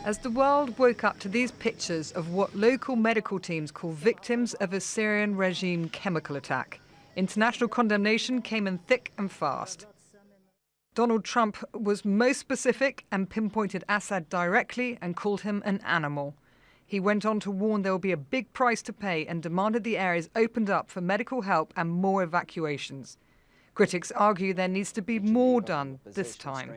As the world woke up to these pictures of what local medical teams call victims of a Syrian regime chemical attack, international condemnation came in thick and fast. Donald Trump was most specific and pinpointed Assad directly and called him an animal. He went on to warn there will be a big price to pay and demanded the areas opened up for medical help and more evacuations. Critics argue there needs to be more done this time.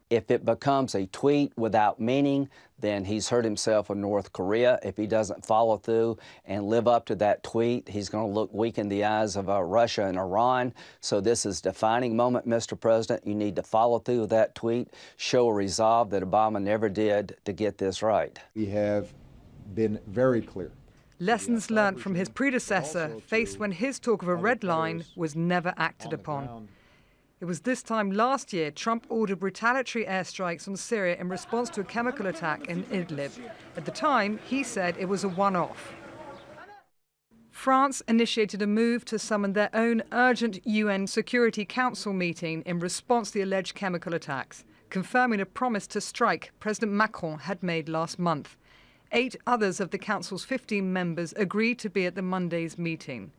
If it becomes a tweet without meaning, then he's hurt himself in North Korea. If he doesn't follow through and live up to that tweet, he's going to look weak in the eyes of Russia and Iran. So this is a defining moment, Mr. President. You need to follow through with that tweet, show a resolve that Obama never did to get this right. We have been very clear. Lessons learned from his predecessor faced when his talk of a red line was never acted upon. It was this time last year Trump ordered retaliatory airstrikes on Syria in response to a chemical attack in Idlib. At the time, he said it was a one-off. France initiated a move to summon their own urgent UN Security Council meeting in response to the alleged chemical attacks, confirming a promise to strike President Macron had made last month. 8 others of the Council's 15 members agreed to be at the Monday's meeting.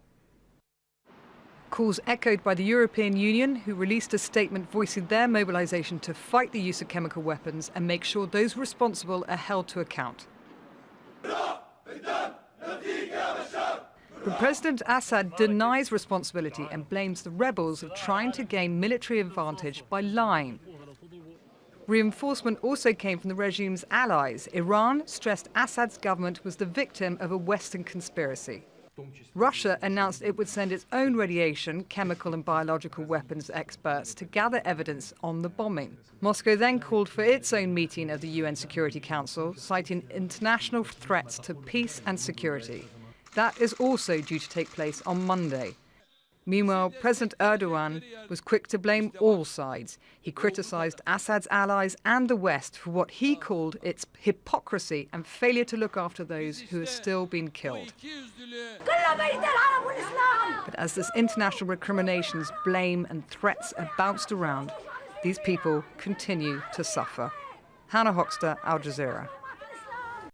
Calls echoed by the European Union, who released a statement voicing their mobilization to fight the use of chemical weapons and make sure those responsible are held to account. But President Assad denies responsibility and blames the rebels of trying to gain military advantage by lying. Reinforcement also came from the regime's allies. Iran stressed Assad's government was the victim of a Western conspiracy. Russia announced it would send its own radiation, chemical and biological weapons experts to gather evidence on the bombing. Moscow then called for its own meeting of the UN Security Council, citing international threats to peace and security. That is also due to take place on Monday. Meanwhile, President Erdogan was quick to blame all sides. He criticized Assad's allies and the West for what he called its hypocrisy and failure to look after those who are still being killed. But as this international recriminations, blame and threats are bounced around, these people continue to suffer. Hoexter, Al Jazeera.